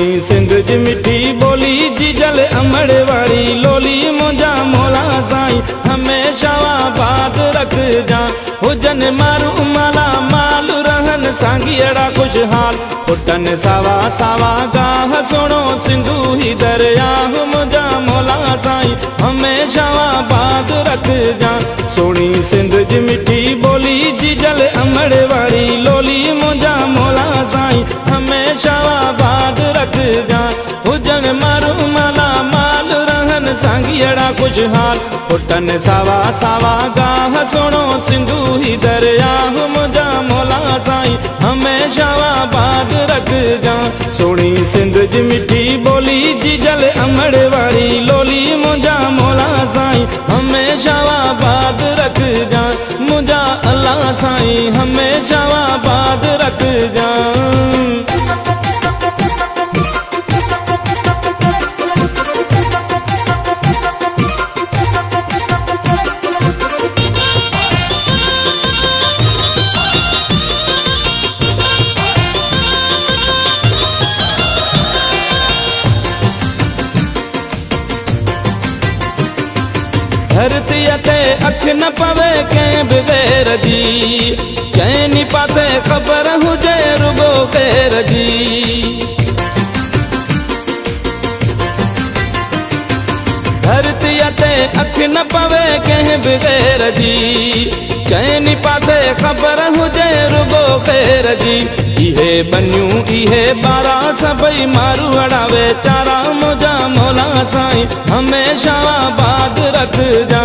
सोनी सिंध जी मिठी बोली जी जल अमड़ वारी लोली मुंजा मोला साईं हमेशा आबाद रख जा हुजन मारू माला माल रहन सांगियड़ा खुशहाल पुटन सावा सावा गाह सुनो सिंधु ही दरिया मुंजा मोला साईं हमेशा आबाद रख जा सोनी सिंध जी मिठी बोली जी जल अमड़ वारी लोली मुंजा मोला साईं हमेशा आबाद रख जा हुजन मारू माला माल रहन सांगियड़ा खुशहाल पुटन सावा सावा गाह सुनो सिंधु ही दरिया मुंजा मोला साईं हमेशा आबाद रख जा सोनी सिंध जी मिठी बोली जी जल अमड़ वारी लोली मुंजा मोला साईं हमेशा आबाद रख जा मुंजा अल्लाह साईं हमेशा आबाद रख जा। धरती ते अख न पवे कंहिं बि गैर जी चैनी पासे ख़बर हुजे रुगो ख़ैर जी धरती ते अख न पवे कंहिं बि गैर जी चैनी पासे ख़बर हुजे रुगो ख़ैर जी इहे बनियूं इहे बारा सभई मारू अड़ावे चारा मुंजा मोला साईं हमेशा आबाद रख जा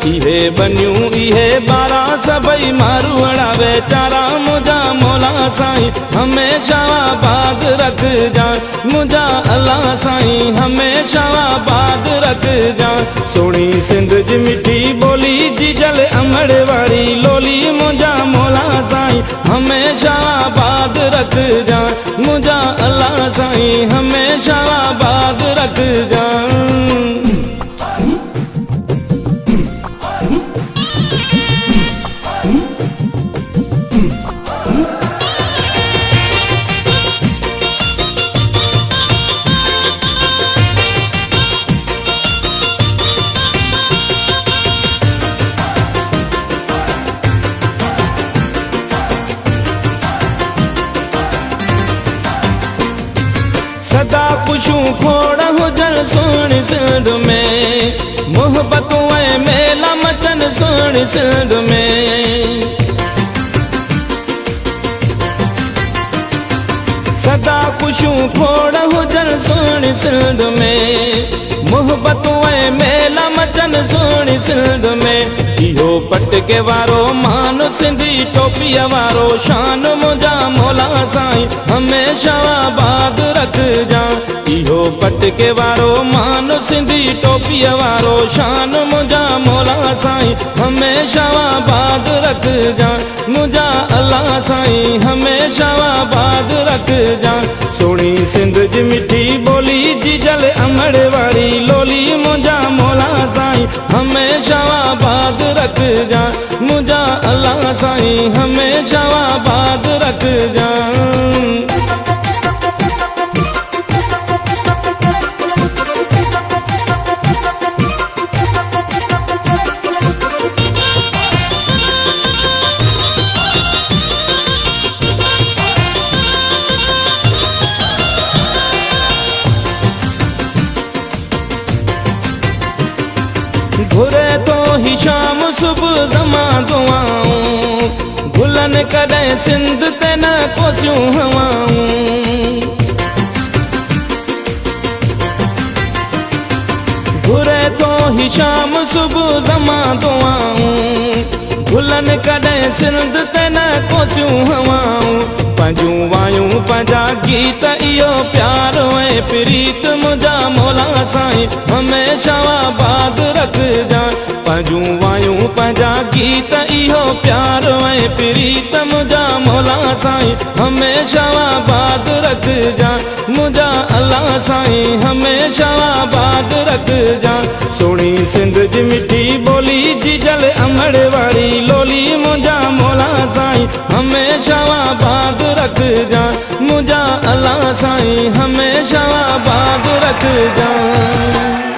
इहे बनियूं इहे बारा सभई मारू अड़ावे चारा मुंजा मोला साईं हमेशा आबाद रख जा मुंजा अल्लाह साईं हमेशा आबाद रख जा सोनी सिंध जी मिठी बोली जी जल अमड़ वारी लोली मुंजा मोला साईं हमेशा आबाद रख जा मुंजा अल्लाह साईं हमेशा आबाद रख जा। सदा खुशूं खोड़ हुजन सोनी सिंध में मोहब्बतूं ऐं मेला मचन सोनी सिंध में सदा खुशूं खोड़ हुजन सोनी सिंध में मोहब्बतूं ऐं मेला मचन सोनी सिंध में इहो पटके वारो मान सिंधी टोपीअ वारो शान मुंजा मोला साईं हमेशा आबाद रख जा इहो पटके वारो मान सिंधी टोपीअ वारो शान मुंजा मोला साईं हमेशा आबाद रख जा मुंजा अल्लाह साईं हमेशा आबाद रख जा सोनी सिंध जी मिठी बोली जी जल अमड़ वारी लोली मुंजा मोला साईं हमेशा आबाद रख जा मुंजा अल्लाह साईं हमेशा आबाद रख जा। घुरे तो ही शाम सुबह ज़मा दुआऊं गुलन कॾहिं सिंध ते न कोसियूं हवाऊं घुरे तो ही शाम सुबह ज़मा दुआऊं गुलन कॾहिं सिंध ते न कोसियूं हवाऊं पंहिंजूं वायूं पंहिंजा गीत इहो प्यार ऐं प्रीत मुंजा मोला साईं हमेशा आबाद रख जा पंहिंजूं वायूं पंहिंजा गीत इहो प्यार ऐं प्रीत मुंजा मोला साईं हमेशा आबाद रख जा मुंजा अल्लाह साईं हमेशा आबाद रख जा सोनी सिंध जी मिठी बोली जी जल अमड़ वारी लोली मुंजा मोला साईं हमेशा हमेशा आबाद रख जा, मुझा अल्लाह साईं हमेशा आबाद रख जा।